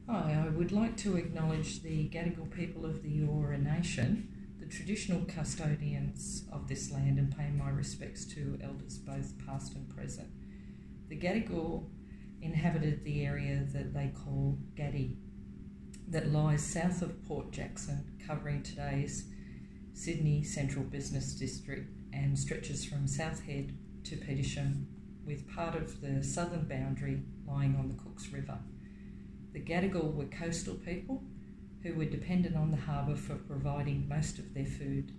Hi, I would like to acknowledge the Gadigal people of the Eora Nation, the traditional custodians of this land, and pay my respects to elders both past and present. The Gadigal inhabited the area that they call Gadi, that lies south of Port Jackson, covering today's Sydney Central Business District and stretches from South Head to Petersham, with part of the southern boundary lying on the Cooks River. The Gadigal were coastal people who were dependent on the harbour for providing most of their food.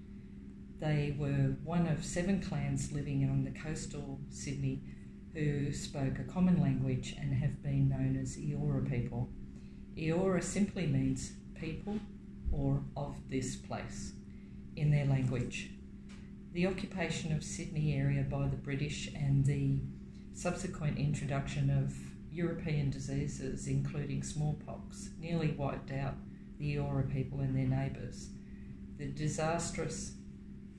They were one of 7 clans living on the coastal Sydney who spoke a common language and have been known as Eora people. Eora simply means people or of this place in their language. The occupation of Sydney area by the British and the subsequent introduction of European diseases, including smallpox, nearly wiped out the Eora people and their neighbours. The disastrous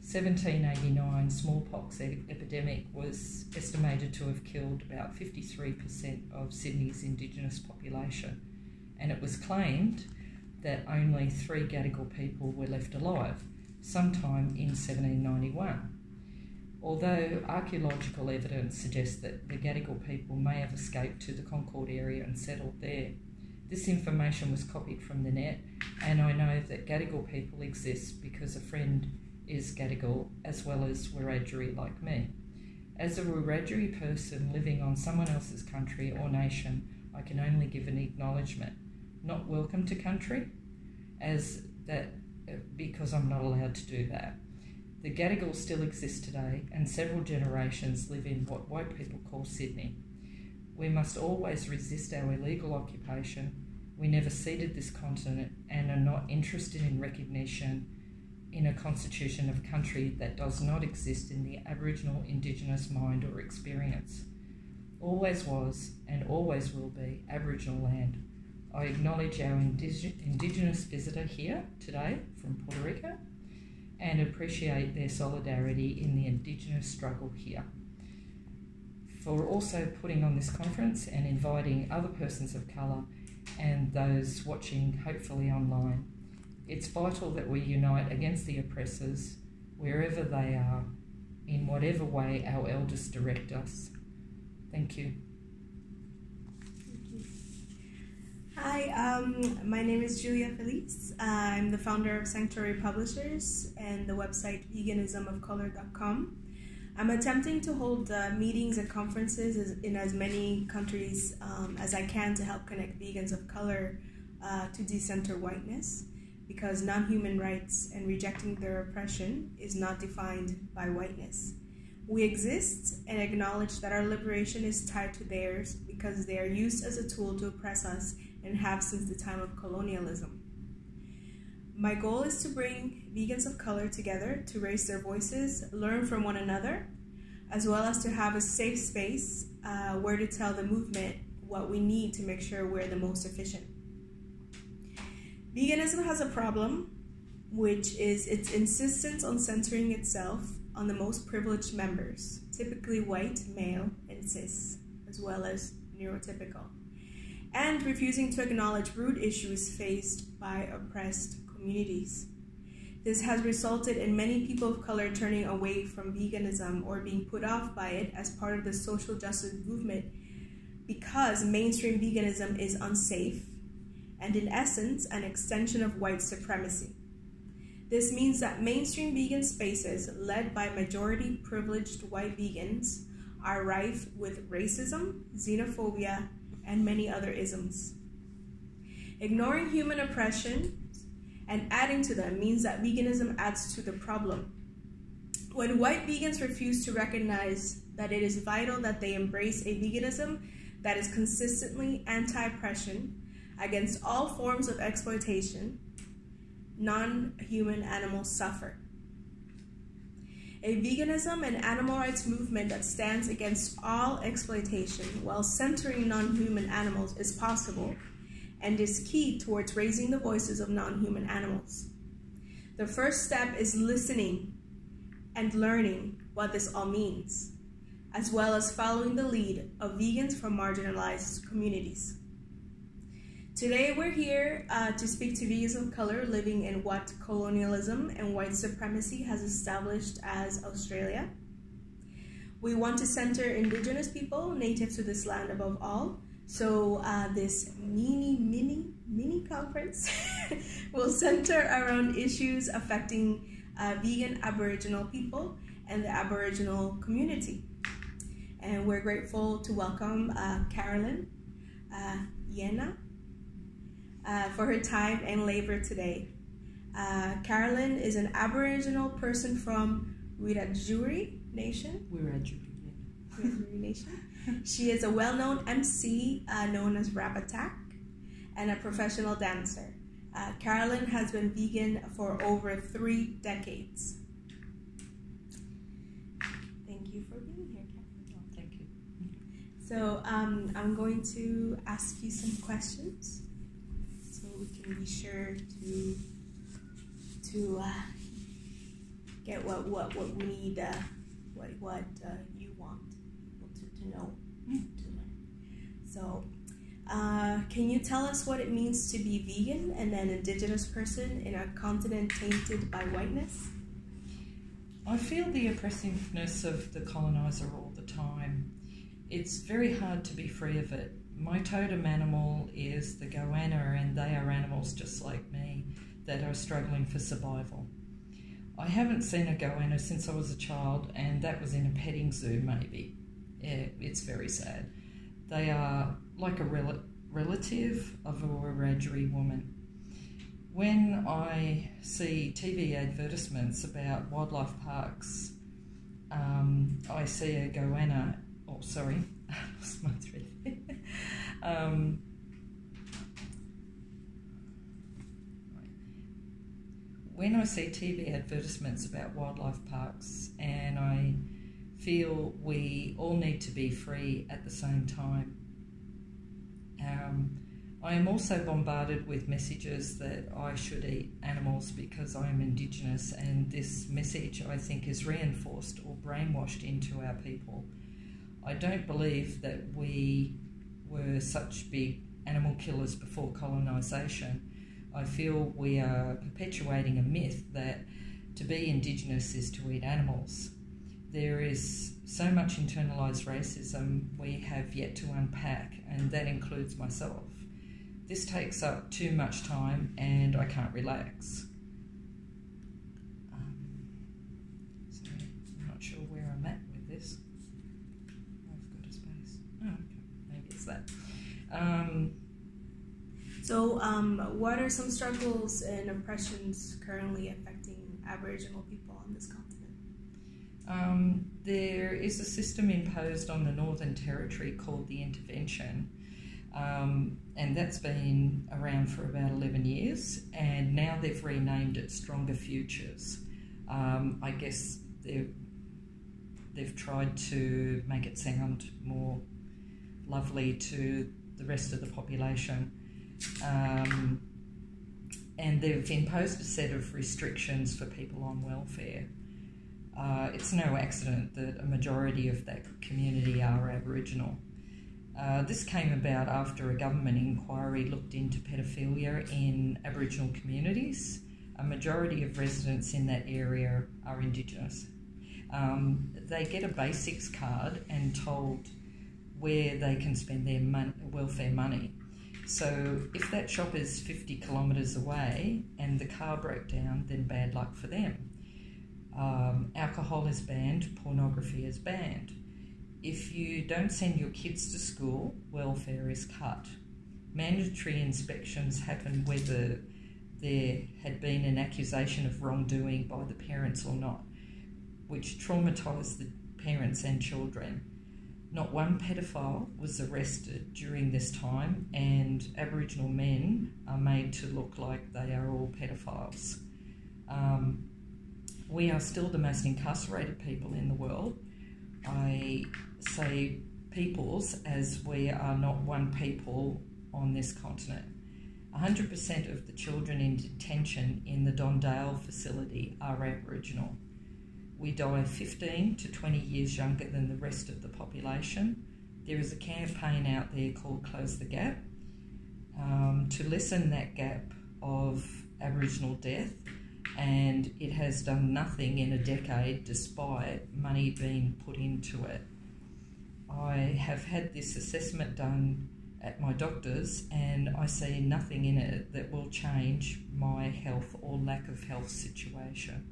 1789 smallpox epidemic was estimated to have killed about 53% of Sydney's Indigenous population, and it was claimed that only 3 Gadigal people were left alive, sometime in 1791. Although archaeological evidence suggests that the Gadigal people may have escaped to the Concord area and settled there, this information was copied from the net, and I know that Gadigal people exist because a friend is Gadigal as well as Wiradjuri like me. As a Wiradjuri person living on someone else's country or nation, I can only give an acknowledgement, not welcome to country, because I'm not allowed to do that. The Gadigal still exist today, and several generations live in what white people call Sydney. We must always resist our illegal occupation. We never ceded this continent and are not interested in recognition in a constitution of country that does not exist in the Aboriginal Indigenous mind or experience. Always was and always will be Aboriginal land. I acknowledge our Indigenous visitor here today from Puerto Rico and appreciate their solidarity in the Indigenous struggle here, for also putting on this conference and inviting other persons of colour and those watching hopefully online. It's vital that we unite against the oppressors wherever they are, in whatever way our elders direct us. Thank you. Hi, my name is Julia Felice. I'm the founder of Sanctuary Publishers and the website veganismofcolor.com. I'm attempting to hold meetings and conferences in as many countries as I can to help connect vegans of color to decenter whiteness, because non-human rights and rejecting their oppression is not defined by whiteness. We exist and acknowledge that our liberation is tied to theirs because they are used as a tool to oppress us and have since the time of colonialism. My goal is to bring vegans of color together to raise their voices, learn from one another, as well as to have a safe space where to tell the movement what we need to make sure we're the most efficient. Veganism has a problem, which is its insistence on centering itself on the most privileged members, typically white, male, and cis, as well as neurotypical, and refusing to acknowledge root issues faced by oppressed communities. This has resulted in many people of color turning away from veganism or being put off by it as part of the social justice movement because mainstream veganism is unsafe and, in essence, an extension of white supremacy. This means that mainstream vegan spaces led by majority privileged white vegans are rife with racism, xenophobia, and many other isms. Ignoring human oppression and adding to them means that veganism adds to the problem. When white vegans refuse to recognize that it is vital that they embrace a veganism that is consistently anti-oppression against all forms of exploitation, non-human animals suffer. A veganism and animal rights movement that stands against all exploitation while centering non-human animals is possible and is key towards raising the voices of non-human animals. The first step is listening and learning what this all means, as well as following the lead of vegans from marginalized communities. Today we're here to speak to vegans of color living in what colonialism and white supremacy has established as Australia. We want to center Indigenous people native to this land above all. So this mini conference will center around issues affecting vegan Aboriginal people and the Aboriginal community. And we're grateful to welcome Carolyn Yena for her time and labor today. Carolyn is an Aboriginal person from Eora Nation. Eora Nation. She is a well-known MC known as Rap Attack and a professional dancer. Carolyn has been vegan for over 3 decades. Thank you for being here, Carolyn. Oh, thank you. So I'm going to ask you some questions so we can be sure to get what we need, what you want people to know, to learn. So can you tell us what it means to be vegan and an Indigenous person in a continent tainted by whiteness? I feel the oppressiveness of the coloniser all the time. It's very hard to be free of it. My totem animal is the goanna, and they are animals just like me that are struggling for survival. I haven't seen a goanna since I was a child, and that was in a petting zoo maybe. Yeah, it's very sad. They are like a relative of a Wiradjuri woman. When I see TV advertisements about wildlife parks, I see a goanna. Oh, sorry, I lost my thread. When I see TV advertisements about wildlife parks, and I feel we all need to be free at the same time. I am also bombarded with messages that I should eat animals because I am Indigenous, and this message, I think, is reinforced or brainwashed into our people. I don't believe that we were such big animal killers before colonisation. I feel we are perpetuating a myth that to be Indigenous is to eat animals. There is so much internalised racism we have yet to unpack, and that includes myself. This takes up too much time and I can't relax. So I'm not sure where I'm at with this. I've got a space. Oh, okay. Maybe it's that. So what are some struggles and oppressions currently affecting Aboriginal people on this continent? There is a system imposed on the Northern Territory called the intervention, and that's been around for about 11 years, and now they've renamed it Stronger Futures. I guess they've tried to make it sound more lovely to the rest of the population, and they've imposed a set of restrictions for people on welfare. It's no accident that a majority of that community are Aboriginal. This came about after a government inquiry looked into pedophilia in Aboriginal communities. A majority of residents in that area are Indigenous. They get a basics card and told where they can spend their welfare money. So if that shop is 50 kilometres away and the car broke down, then bad luck for them. Alcohol is banned, pornography is banned. If you don't send your kids to school, welfare is cut. Mandatory inspections happen whether there had been an accusation of wrongdoing by the parents or not, which traumatised the parents and children. Not one pedophile was arrested during this time, and Aboriginal men are made to look like they are all pedophiles. We are still the most incarcerated people in the world. I say peoples as we are not one people on this continent. 100% of the children in detention in the Dondale facility are Aboriginal. We die 15 to 20 years younger than the rest of the population. There is a campaign out there called Close the Gap to lessen that gap of Aboriginal death, and it has done nothing in a decade despite money being put into it. I have had this assessment done at my doctor's and I see nothing in it that will change my health or lack of health situation.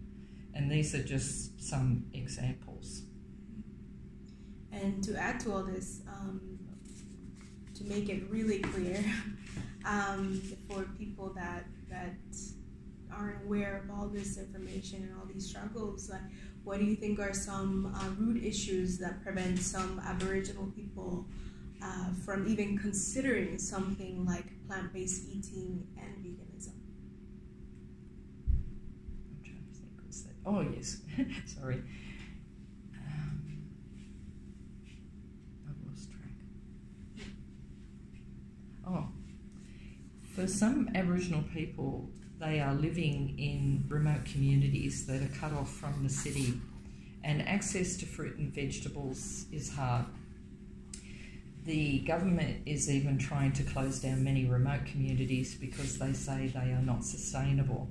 And these are just some examples. And to add to all this, to make it really clear for people that aren't aware of all this information and all these struggles, what do you think are some root issues that prevent some Aboriginal people from even considering something like plant-based eating and veganism? I'm trying to think, what's that? Oh, yes. Sorry. I've lost track. Oh, for some Aboriginal people, they are living in remote communities that are cut off from the city, and access to fruit and vegetables is hard. The government is even trying to close down many remote communities because they say they are not sustainable.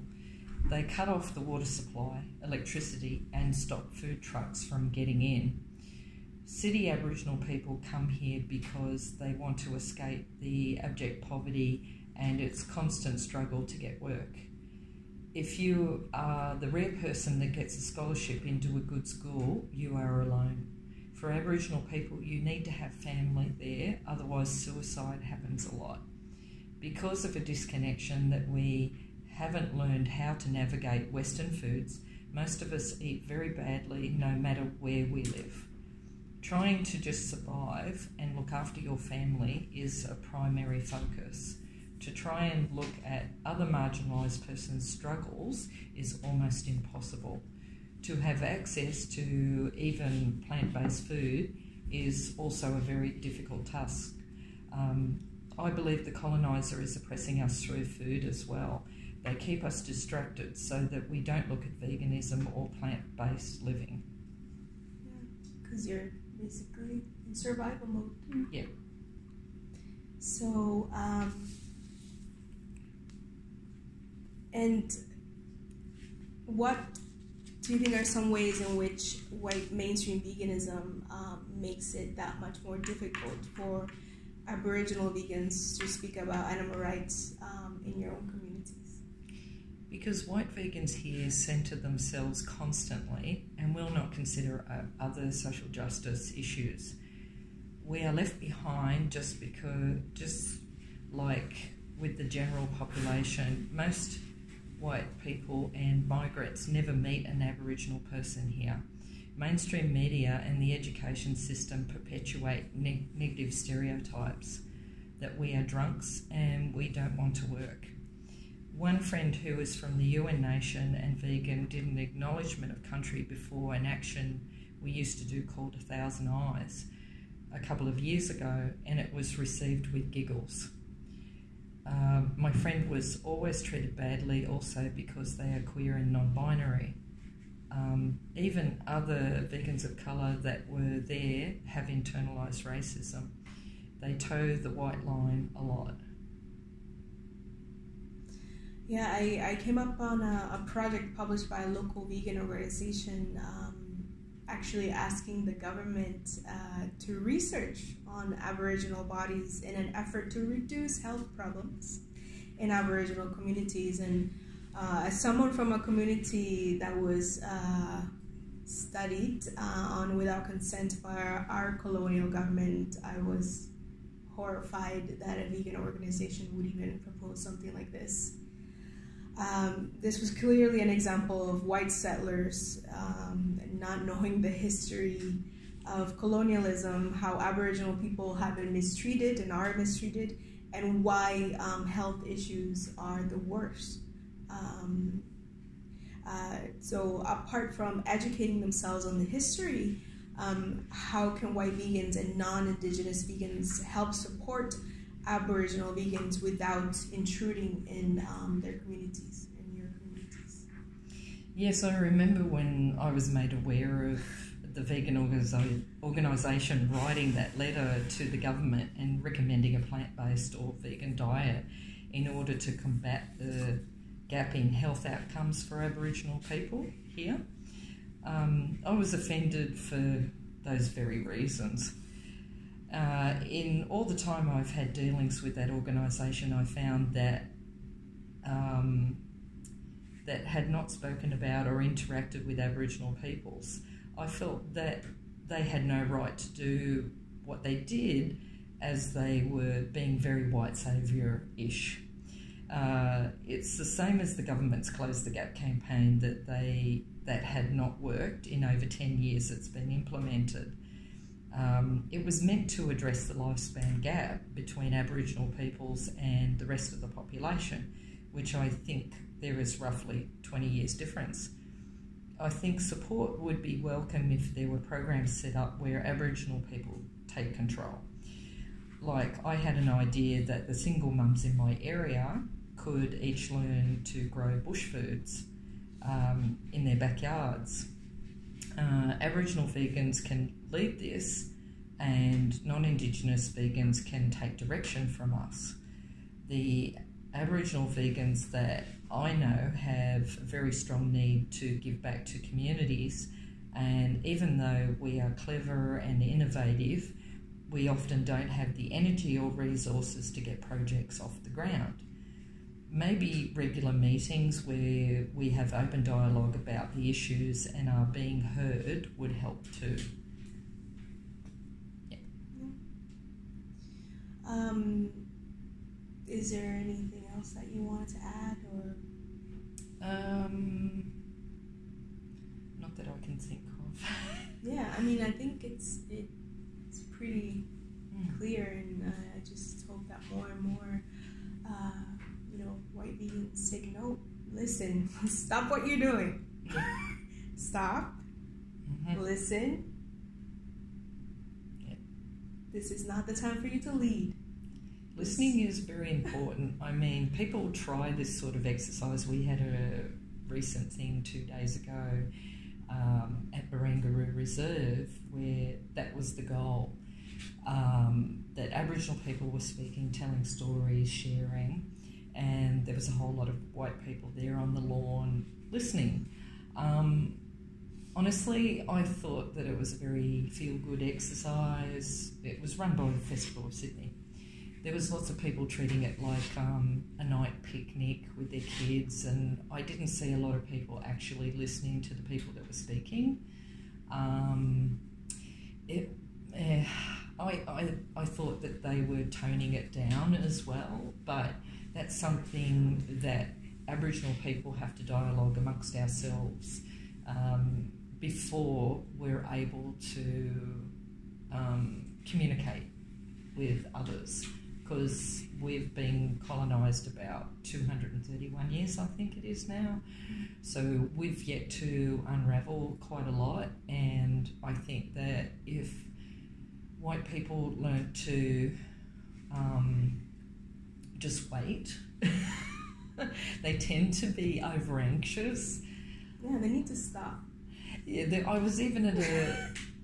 They cut off the water supply, electricity, and stop food trucks from getting in. City Aboriginal people come here because they want to escape the abject poverty and its constant struggle to get work. If you are the rare person that gets a scholarship into a good school, you are alone. For Aboriginal people, you need to have family there, otherwise suicide happens a lot. Because of a disconnection that we haven't learned how to navigate Western foods, most of us eat very badly no matter where we live. Trying to just survive and look after your family is a primary focus. To try and look at other marginalised persons' struggles is almost impossible. To have access to even plant-based food is also a very difficult task. I believe the coloniser is oppressing us through food as well. They keep us distracted so that we don't look at veganism or plant-based living. Yeah, because you're basically in survival mode. Yeah. So, and what do you think are some ways in which white mainstream veganism makes it that much more difficult for Aboriginal vegans to speak about animal rights in your own communities? Because white vegans here centre themselves constantly and will not consider other social justice issues. We are left behind just like with the general population. Most white people and migrants never meet an Aboriginal person here. Mainstream media and the education system perpetuate negative stereotypes that we are drunks and we don't want to work. One friend who is from the Eora Nation and vegan did an acknowledgement of country before an action we used to do called 1,000 Eyes a couple of years ago, and it was received with giggles. My friend was always treated badly also because they are queer and non-binary. Even other vegans of colour that were there have internalised racism. They toe the white line a lot. Yeah, I came up on a project published by a local vegan organization actually asking the government to research on Aboriginal bodies in an effort to reduce health problems in Aboriginal communities. And as someone from a community that was studied on without consent by our colonial government, I was horrified that a vegan organization would even propose something like this. This was clearly an example of white settlers not knowing the history of colonialism, how Aboriginal people have been mistreated and are mistreated, and why health issues are the worst. So apart from educating themselves on the history, how can white vegans and non-Indigenous vegans help support Aboriginal vegans without intruding in their communities, in your communities? Yes, I remember when I was made aware of the vegan organisation writing that letter to the government and recommending a plant-based or vegan diet. in order to combat the gap in health outcomes for Aboriginal people here. I was offended for those very reasons. In all the time I've had dealings with that organisation, I found that that had not spoken about or interacted with Aboriginal peoples. I felt that they had no right to do what they did, as they were being very white saviour-ish. It's the same as the government's Close the Gap campaign that had not worked in over 10 years. It's been implemented. It was meant to address the lifespan gap between Aboriginal peoples and the rest of the population, which I think there is roughly 20 years difference. I think support would be welcome if there were programs set up where Aboriginal people take control. Like, I had an idea that the single mums in my area could each learn to grow bush foods in their backyards. Aboriginal vegans can lead this, and non-Indigenous vegans can take direction from us. The Aboriginal vegans that I know have a very strong need to give back to communities, and even though we are clever and innovative, we often don't have the energy or resources to get projects off the ground. Maybe regular meetings where we have open dialogue about the issues and are being heard would help too. Yeah. Is there anything else that you wanted to add, or? Not that I can think of. Yeah, I mean, I think it's pretty clear, and I just hope that more and more, white vegans take note. Listen, stop what you're doing. Stop. Listen. Yeah. This is not the time for you to lead. Listening is very important. I mean, people try this sort of exercise. We had a recent thing 2 days ago at Barangaroo Reserve where that was the goal, that Aboriginal people were speaking, telling stories, sharing, and there was a whole lot of white people there on the lawn listening. Honestly, I thought that it was a very feel-good exercise. It was run by the Festival of Sydney. There was lots of people treating it like a night picnic with their kids, and I didn't see a lot of people actually listening to the people that were speaking. I thought that they were toning it down as well, but that's something that Aboriginal people have to dialogue amongst ourselves before we're able to communicate with others, because we've been colonised about 231 years, I think it is now. So we've yet to unravel quite a lot, and I think that if white people learnt to just wait, they tend to be over anxious. Yeah, they need to stop. Yeah, I was even at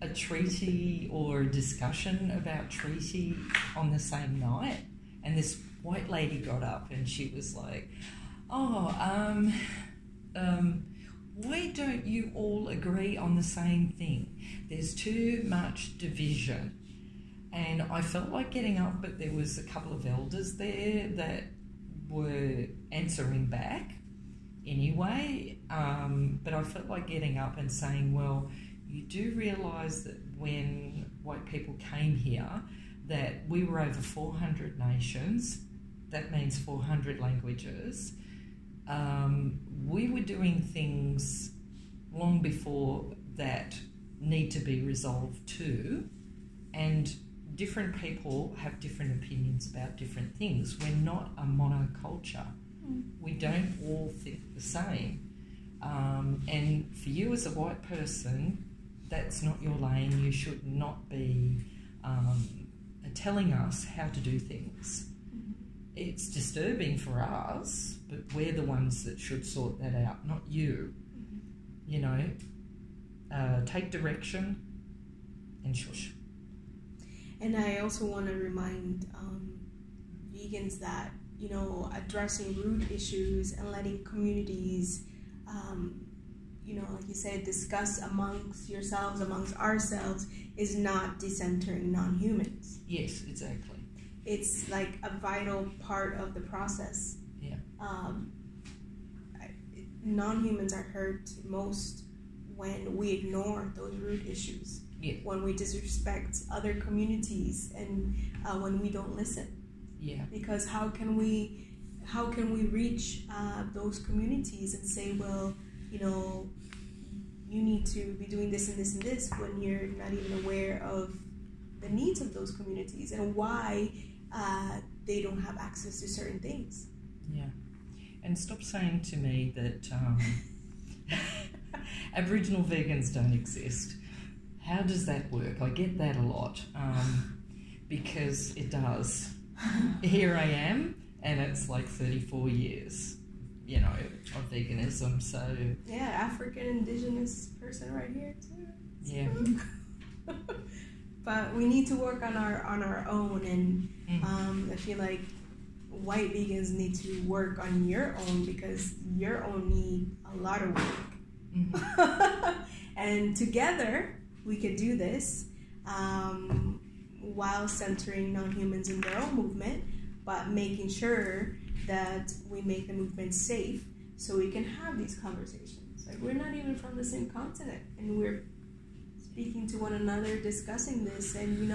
a treaty or a discussion about treaty on the same night, and this white lady got up and she was like, why don't you all agree on the same thing? There's too much division. And I felt like getting up, but there was a couple of elders there that were answering back anyway, but I felt like getting up and saying, well, you do realise that when white people came here, that we were over 400 nations, that means 400 languages. We were doing things long before that need to be resolved too, and different people have different opinions about different things. We're not a monoculture. We don't all think the same. And for you as a white person, that's not your lane. You should not be telling us how to do things. It's disturbing for us, but we're the ones that should sort that out, not you. You know, take direction and shush. And I also want to remind vegans that addressing root issues and letting communities, like you said, discuss amongst yourselves, amongst ourselves, is not decentering non-humans. Yes, exactly. It's like a vital part of the process. Yeah. Non-humans are hurt most when we ignore those root issues. Yeah. When we disrespect other communities and when we don't listen. Yeah. Because how can we reach those communities and say, well, you need to be doing this and this and this, when you're not even aware of the needs of those communities and why they don't have access to certain things. Yeah. And stop saying to me that Aboriginal vegans don't exist. How does that work? I get that a lot, because it does. Here I am, and it's like 34 years, of veganism, so... Yeah, African indigenous person right here, too. Yeah. But we need to work on our own, and I feel like white vegans need to work on your own, because your own need a lot of work. Mm-hmm. And together we could do this while centering non-humans in their own movement, but making sure that we make the movement safe so we can have these conversations. Like, we're not even from the same continent, and we're speaking to one another, discussing this, and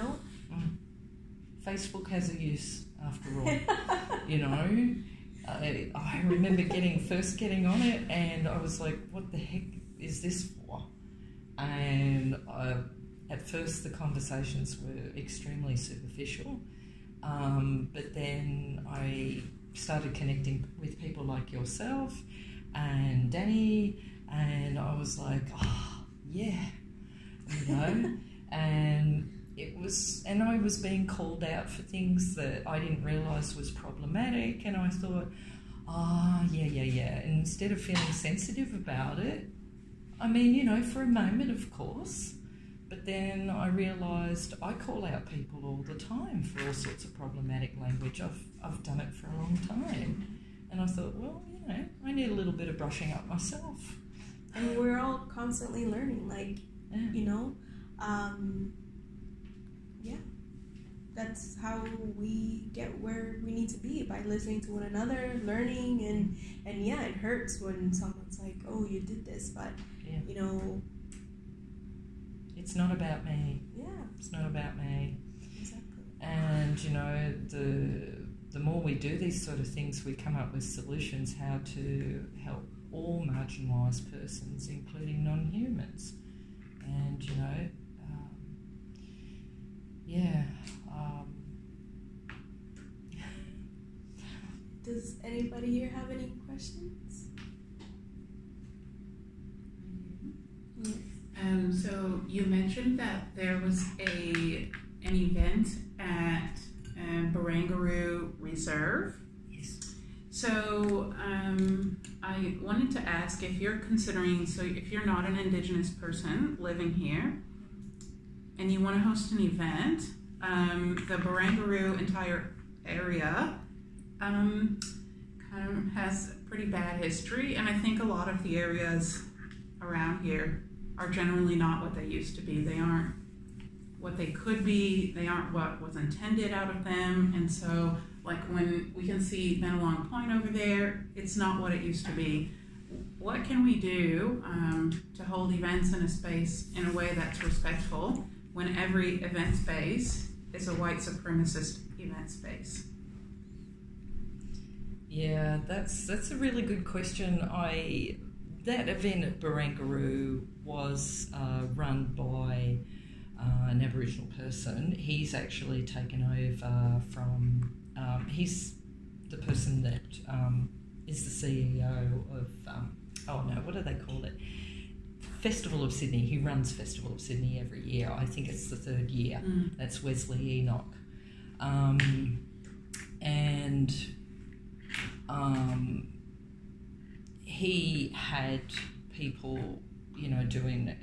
Facebook has a use, after all. I remember first getting on it, and I was like, what the heck is this for? And at first the conversations were extremely superficial, but then I started connecting with people like yourself and Danny, and I was like, oh yeah, and I was being called out for things that I didn't realise was problematic, and I thought, yeah. And instead of feeling sensitive about it, for a moment, of course, but then I realised I call out people all the time for all sorts of problematic language. I've done it for a long time, and I thought, well, I need a little bit of brushing up myself. And we're all constantly learning, that's how we get where we need to be, by listening to one another, learning, and it hurts when someone's like, oh, you did this, but it's not about me. Yeah, it's not about me. Exactly. And the more we do these sort of things, we come up with solutions how to help all marginalised persons, including non-humans. And does anybody here have any questions? So you mentioned that there was an event at Barangaroo Reserve. Yes. So I wanted to ask if you're considering, so if you're not an Indigenous person living here and you want to host an event, the Barangaroo entire area kind of has a pretty bad history, and I think a lot of the areas around here are generally not what they used to be. They aren't what they could be. They aren't what was intended out of them. And so, like, when we can see Bennelong Point over there, it's not what it used to be. What can we do to hold events in a space in a way that's respectful when every event space is a white supremacist event space? Yeah, that's a really good question. That event at Barangaroo was run by an Aboriginal person. He's actually taken over from, he's the person that is the CEO of, what do they call it? Festival of Sydney. He runs Festival of Sydney every year. I think it's the third year. That's Wesley Enoch. He had people, doing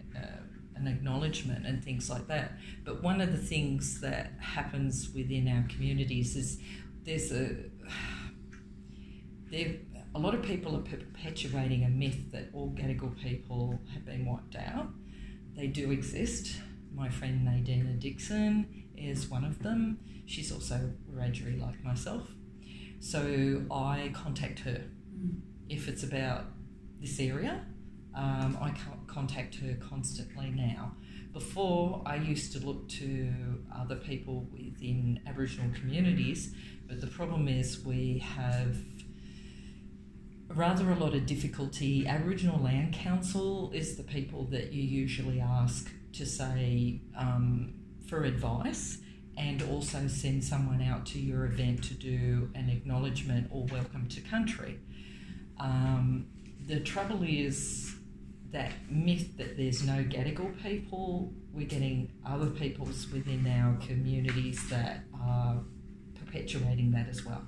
an acknowledgement and things like that. But one of the things that happens within our communities is there's a lot of people are perpetuating a myth that all Gadigal people have been wiped out. They do exist. My friend Nadina Dixon is one of them. She's also Wiradjuri like myself. So I contact her. If it's about this area, I contact her constantly now. Before, I used to look to other people within Aboriginal communities, but the problem is we have rather a lot of difficulty. Aboriginal Land Council is the people that you usually ask to say for advice, and also send someone out to your event to do an acknowledgement or welcome to country. The trouble is that myth that there's no Gadigal people. We're getting other peoples within our communities that are perpetuating that as well.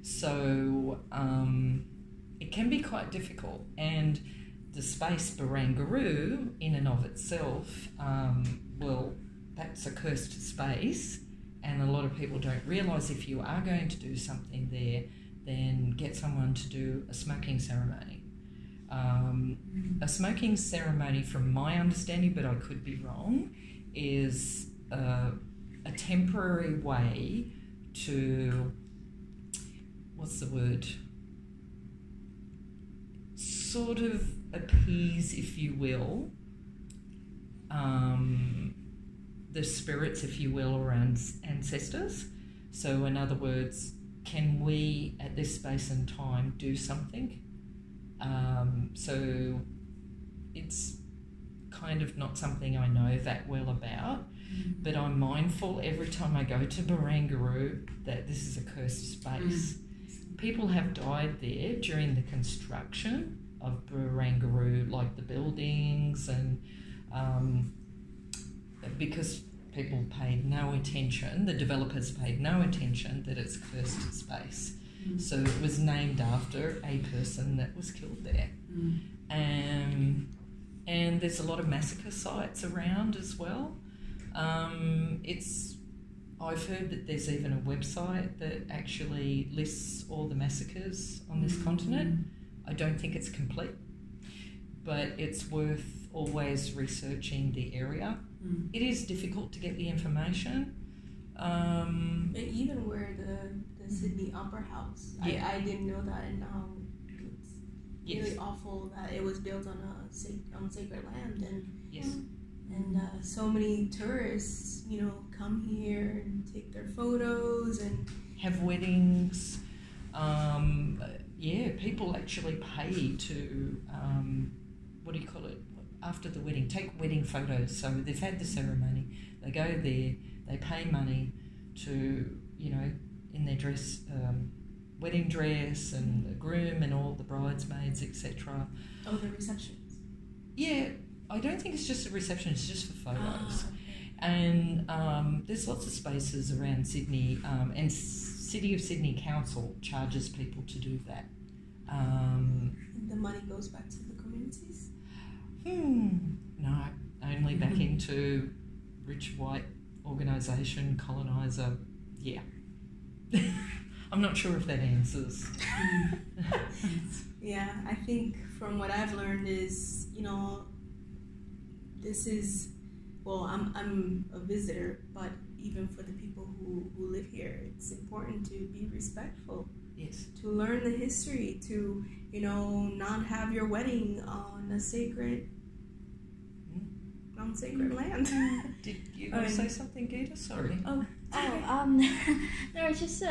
So it can be quite difficult, and the space Barangaroo in and of itself, well, that's a cursed space, and a lot of people don't realise if you are going to do something there, then get someone to do a smoking ceremony. A smoking ceremony, from my understanding, but I could be wrong, is a temporary way to, what's the word, sort of appease, if you will, the spirits, if you will, or ancestors. So in other words, can we at this space and time do something? So it's kind of not something I know that well about, but I'm mindful every time I go to Barangaroo that this is a cursed space. People have died there during the construction of Barangaroo, like the buildings, and because people paid no attention, the developers paid no attention that it's cursed space. So it was named after a person that was killed there. And there's a lot of massacre sites around as well. I've heard that there's even a website that actually lists all the massacres on this continent. I don't think it's complete, but it's worth always researching the area. It is difficult to get the information. And even where the Sydney Opera House, I didn't know that, and it's really awful that it was built on sacred land, and so many tourists, come here and take their photos and have weddings. People actually pay to after the wedding, take wedding photos. So they've had the ceremony, they go there, they pay money to, in their dress, wedding dress, and the groom and all the bridesmaids, etc. Oh, the receptions. Yeah, I don't think it's just a reception, it's just for photos. And there's lots of spaces around Sydney, and City of Sydney Council charges people to do that. The money goes back to the communities? No, only back into rich white organisation, coloniser. Yeah. I'm not sure if that answers. Yeah, I think from what I've learned is, this is, well, I'm a visitor, but even for the people who live here, it's important to be respectful. Yes. To learn the history, to, not have your wedding on sacred land. Did you want to say something, Gita? Sorry. No, it's just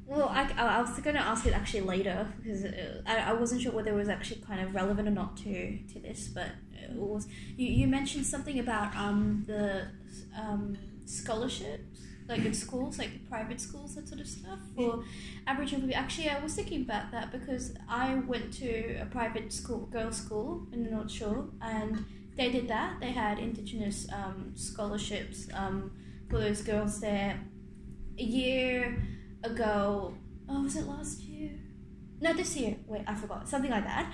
well, I was going to ask it actually later, because I wasn't sure whether it was actually kind of relevant or not to this, but it was. You mentioned something about the scholarships, like in schools, like private schools, that sort of stuff for Aboriginal people. Actually, I was thinking about that because I went to a private school, girls' school in the North Shore, and they did that. They had Indigenous scholarships for those girls there. A year ago, was it last year? No, this year. Wait, I forgot. Something like that.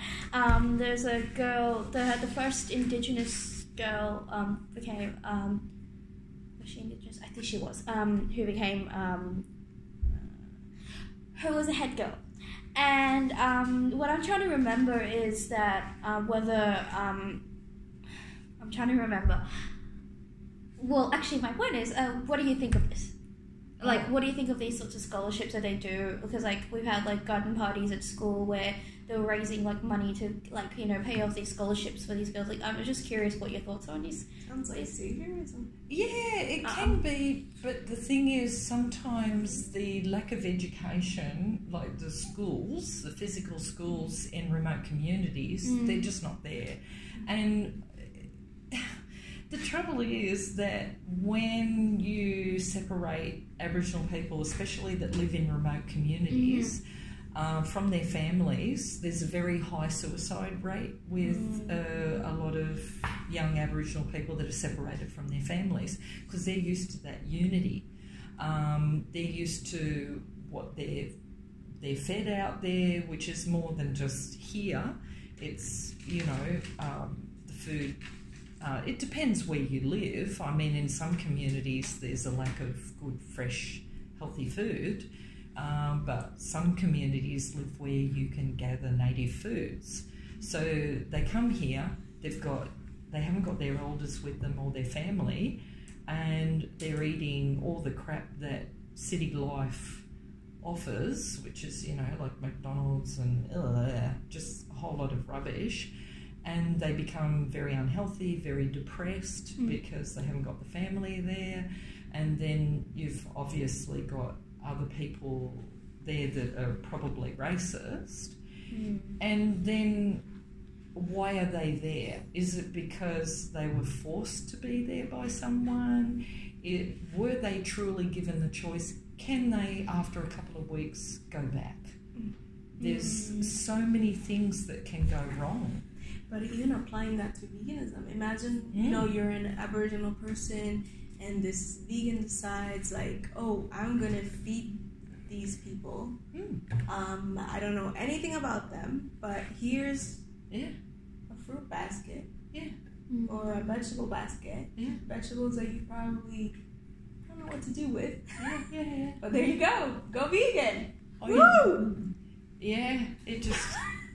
There's a girl, the first Indigenous girl became, was she Indigenous? I think she was, who became who was a head girl. And what I'm trying to remember is that whether... I'm trying to remember. Well, actually, my point is, what do you think of this? Like, what do you think of these sorts of scholarships that they do? Because, like, we've had, like, garden parties at school where they were raising, like, money to, like, you know, pay off these scholarships for these girls. Like, I'm just curious what your thoughts are on this. Sounds like saviorism. Yeah, it can be, but the thing is, sometimes the lack of education, like the schools, the physical schools in remote communities, they're just not there. And the trouble is that when you separate Aboriginal people, especially that live in remote communities, from their families, there's a very high suicide rate with a lot of young Aboriginal people that are separated from their families because they're used to that unity. They're used to what they're fed out there, which is more than just here. It's, you know, the food. It depends where you live. I mean, in some communities there's a lack of good, fresh, healthy food, but some communities live where you can gather native foods. So they come here, they haven't got their elders with them or their family, and they're eating all the crap that city life offers, which is, you know, like McDonald's and just a whole lot of rubbish. And they become very unhealthy, very depressed because they haven't got the family there. And then you've obviously got other people there that are probably racist. And then why are they there? Is it because they were forced to be there by someone? Were they truly given the choice? Can they, after a couple of weeks, go back? There's so many things that can go wrong. But even applying that to veganism, imagine, you know, you're an Aboriginal person and this vegan decides like, oh, I'm going to feed these people. I don't know anything about them, but here's a fruit basket or a vegetable basket. Vegetables that you probably don't know what to do with. But there you go. Go vegan. Woo! Yeah, it just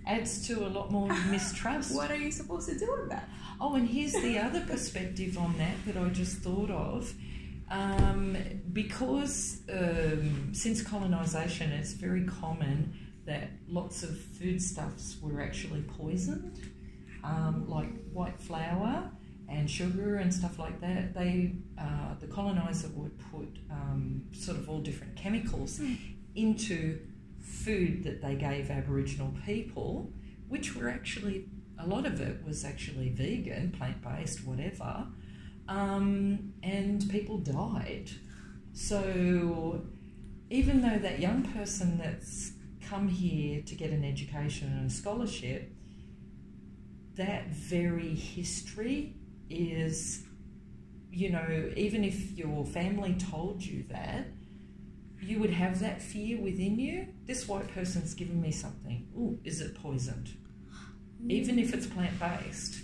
adds to a lot more mistrust. What are you supposed to do with that? Oh, and here's the other perspective on that I just thought of. Because since colonisation, it's very common that lots of foodstuffs were actually poisoned, like white flour and sugar and stuff like that. The coloniser would put sort of all different chemicals into food that they gave Aboriginal people, which were actually, a lot of it was actually vegan, plant-based, whatever, and people died. So even though that young person that's come here to get an education and a scholarship, that very history is, you know, even if your family told you that, you would have that fear within you. This white person's given me something. Ooh, is it poisoned? Even if it's plant-based.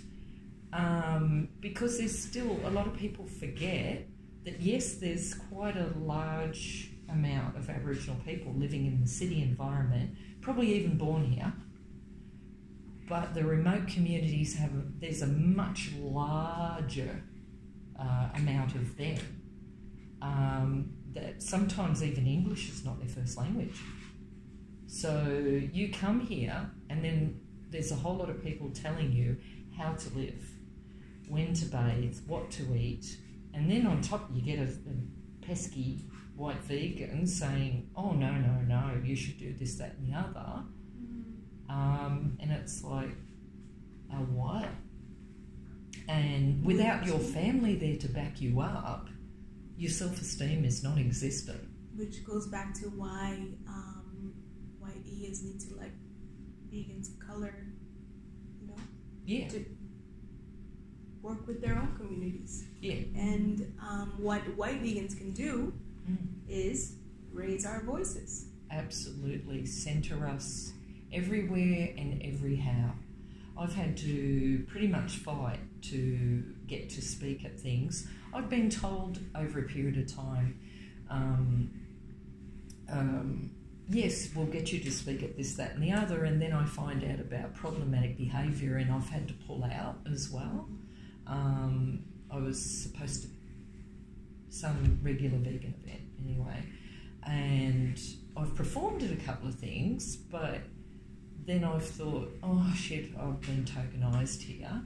Because there's still, a lot of people forget that yes, there's quite a large amount of Aboriginal people living in the city environment, probably even born here. But the remote communities there's a much larger amount of them. That sometimes even English is not their first language. So you come here and then there's a whole lot of people telling you how to live, when to bathe, what to eat, and then on top you get a pesky white vegan saying, oh no, you should do this, that and the other. And it's like, what? And without your family there to back you up, your self-esteem is non-existent. Which goes back to why white vegans need to like vegans of color, you know, to work with their own communities. And what white vegans can do is raise our voices. Absolutely, centre us everywhere and every how. I've had to pretty much fight to get to speak at things. I've been told over a period of time, yes, we'll get you to speak at this, that and the other, and then I find out about problematic behaviour and I've had to pull out as well. I was supposed to some regular vegan event anyway, and I've performed at a couple of things, but then I've thought, oh shit, I've been tokenised here.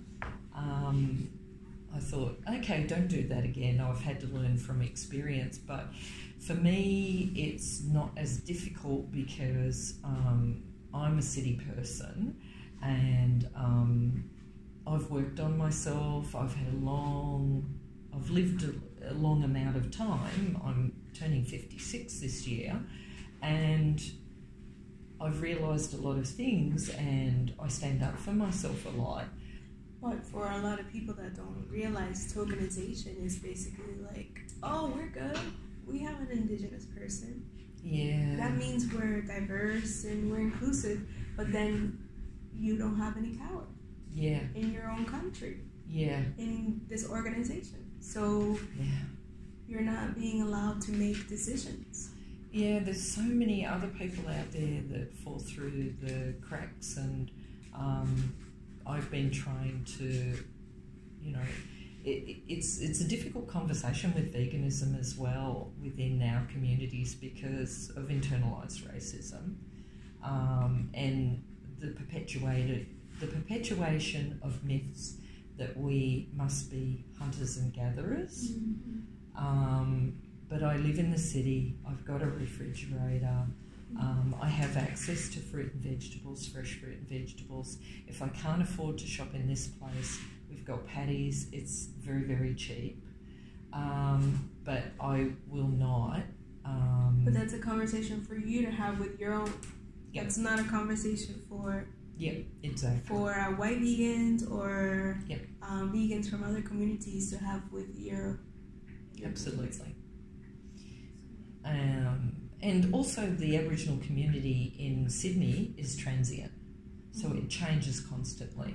I thought, okay, don't do that again. I've had to learn from experience, but for me it's not as difficult because I'm a city person, and I've worked on myself. I've lived a long amount of time. I'm turning 56 this year, and I've realised a lot of things, and I stand up for myself a lot. But for a lot of people that don't realize, tokenization is basically like, oh, we're good. We have an Indigenous person. Yeah. That means we're diverse and we're inclusive, but then you don't have any power. Yeah. In your own country. Yeah. In this organization. So you're not being allowed to make decisions. Yeah, there's so many other people out there that fall through the cracks, and I've been trying to, it's a difficult conversation with veganism as well within our communities because of internalised racism and the perpetuation of myths that we must be hunters and gatherers. But I live in the city, I've got a refrigerator, I have access to fruit and vegetables, fresh fruit and vegetables. If I can't afford to shop in this place, we've got Paddy's, it's very, very cheap. But I will not. But that's a conversation for you to have with your own. Yep. That's not a conversation for exactly. For white vegans or Yep. Vegans from other communities to have with your Absolutely. And also the Aboriginal community in Sydney is transient, so it changes constantly.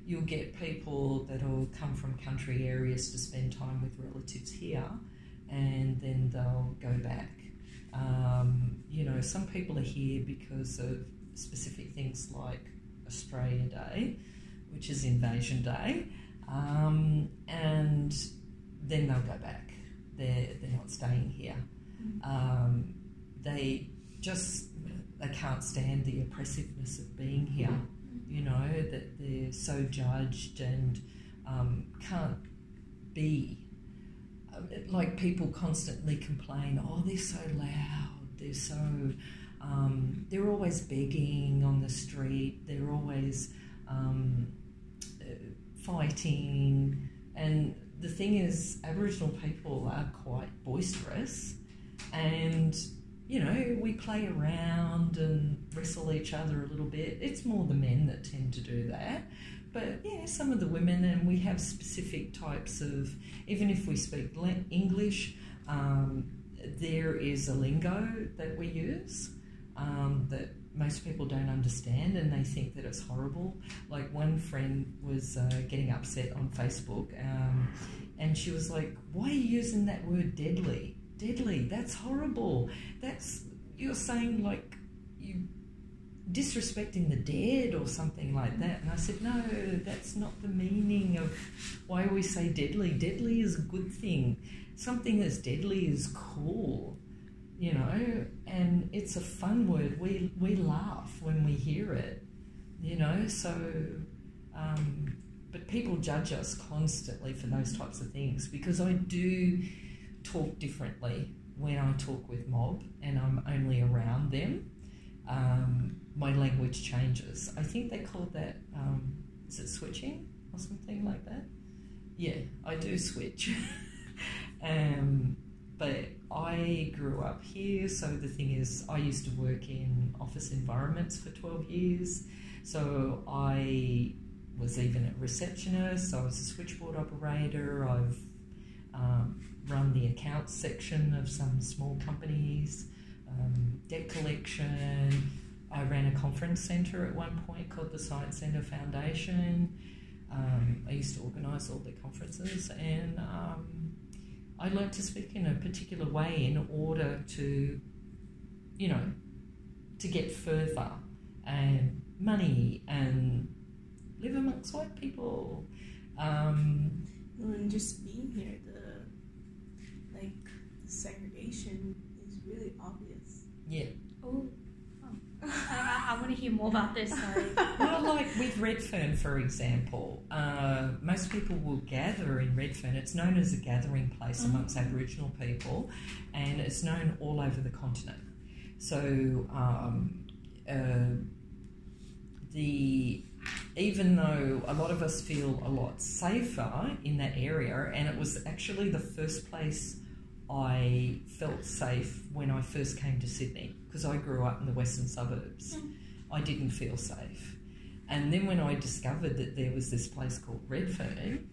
You'll get people that will come from country areas to spend time with relatives here, and then they'll go back. Some people are here because of specific things like Australia Day, which is Invasion Day, and then they'll go back. They're not staying here. They can't stand the oppressiveness of being here, that they're so judged and can't be. Like people constantly complain, oh, they're so loud, they're so, they're always begging on the street, they're always fighting. And the thing is, Aboriginal people are quite boisterous, and we play around and wrestle each other a little bit. It's more the men that tend to do that, but yeah, some of the women, and we have specific types of, even if we speak English, there is a lingo that we use that most people don't understand, and they think that it's horrible. Like one friend was getting upset on Facebook, and she was like, why are you using that word deadly? Deadly, that's horrible. You're saying like you disrespecting the dead or something like that. And I said, no, that's not the meaning of why we say deadly. Deadly is a good thing. Something that's deadly is cool, and it's a fun word. We laugh when we hear it, so but people judge us constantly for those types of things, because I do talk differently when I talk with mob and I'm only around them. My language changes. I think they call that, is it switching or something like that? Yeah, I do switch. But I grew up here, so the thing is, I used to work in office environments for 12 years, so I was even a receptionist, I was a switchboard operator, I've run the accounts section of some small companies, debt collection. I ran a conference centre at one point called the Science Centre Foundation. I used to organise all the conferences, and I learned to speak in a particular way in order to, to get further and money and live amongst white people. And just being here, the segregation is really obvious. Yeah. Oh, I want to hear more about this. Sorry. Well, like with Redfern, for example, most people will gather in Redfern. It's known as a gathering place amongst Aboriginal people, and it's known all over the continent. So even though a lot of us feel a lot safer in that area, and it was actually the first place I felt safe when I first came to Sydney, because I grew up in the western suburbs. I didn't feel safe. And then when I discovered that there was this place called Redfern,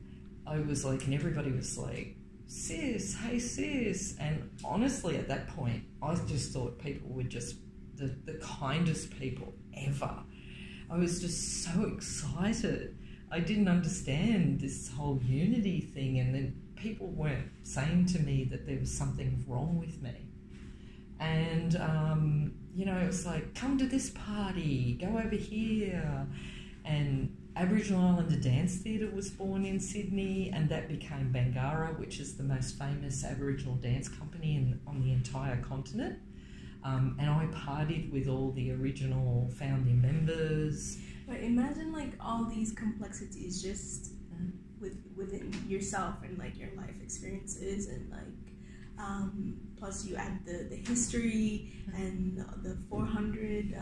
I was like, and everybody was like, sis, hey sis. And honestly, at that point, I just thought people were just the kindest people ever. I was just so excited. I didn't understand this whole unity thing, and then people weren't saying to me that there was something wrong with me. And, it was like, come to this party, go over here. And Aboriginal Islander Dance Theatre was born in Sydney, and that became Bangarra, which is the most famous Aboriginal dance company on the entire continent. And I partied with all the original founding members. But imagine all these complexities just within yourself and your life experiences, and plus you add the history and the 400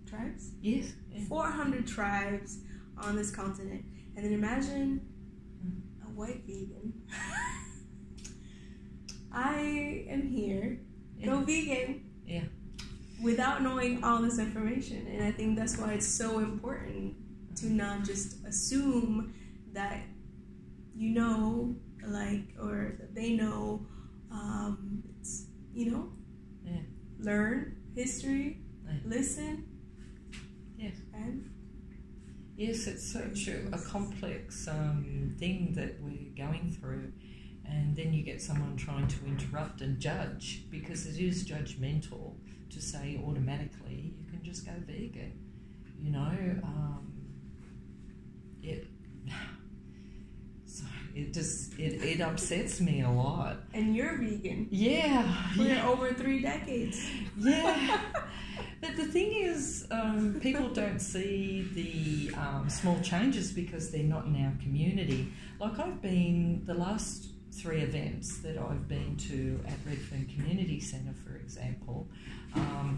tribes. Yes. Yeah. 400 tribes on this continent, and then imagine a white vegan. I am here. Go vegan. Yeah. Without knowing all this information. And I think that's why it's so important to not just assume that you know, or that they know. It's, learn history, listen. Yes. And yes, it's such a complex thing that we're going through. And then you get someone trying to interrupt and judge, because it is judgmental to say automatically you can just go vegan. It upsets me a lot. And you're vegan. Yeah. For over 3 decades. Yeah. But the thing is, people don't see the small changes because they're not in our community. I've been, the last 3 events that I've been to at Redfern Community Centre, for example,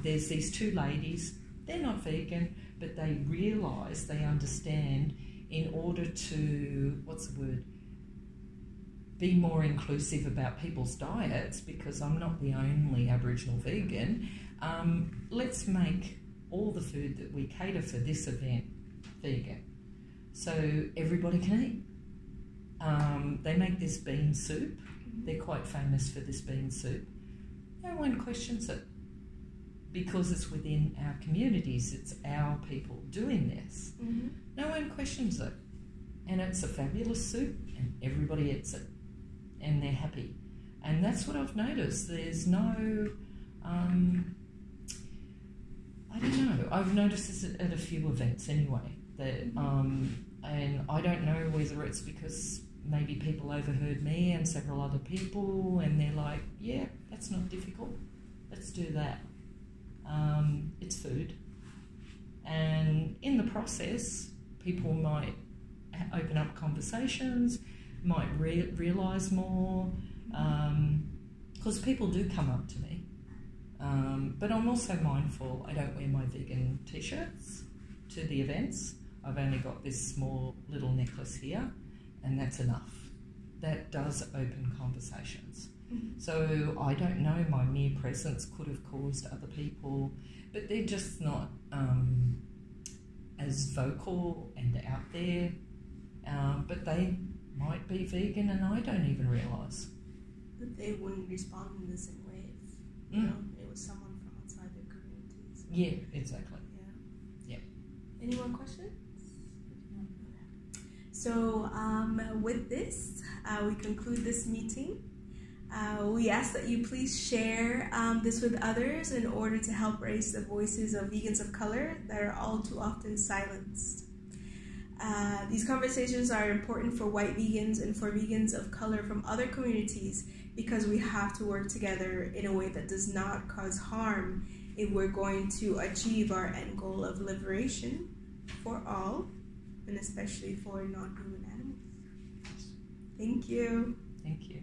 there's these 2 ladies. They're not vegan, but they realise, they understand, in order to, be more inclusive about people's diets, because I'm not the only Aboriginal vegan, let's make all the food that we cater for this event vegan, so everybody can eat. They make this bean soup. They're quite famous for this bean soup. No one questions it, because it's within our communities. It's our people doing this. No one questions it. And it's a fabulous soup, and everybody eats it. And they're happy. And that's what I've noticed. There's no... I don't know. I've noticed this at a few events anyway. That, and I don't know whether it's because maybe people overheard me and several other people, and they're like, yeah, that's not difficult. Let's do that. It's food. And in the process, people might open up conversations, might realise more, because people do come up to me. But I'm also mindful, I don't wear my vegan t-shirts to the events. I've only got this small little necklace here, and that's enough. That does open conversations. So I don't know, my mere presence could have caused other people, but they're just not as vocal and out there, but they might be vegan and I don't even realise. But they wouldn't respond in the same way if it was someone from outside their communities. Yeah, exactly. Yeah. Any more questions? So with this, we conclude this meeting. We ask that you please share this with others in order to help raise the voices of vegans of color that are all too often silenced. These conversations are important for white vegans and for vegans of color from other communities because we have to work together in a way that does not cause harm if we're going to achieve our end goal of liberation for all, and especially for non-human animals. Thank you. Thank you.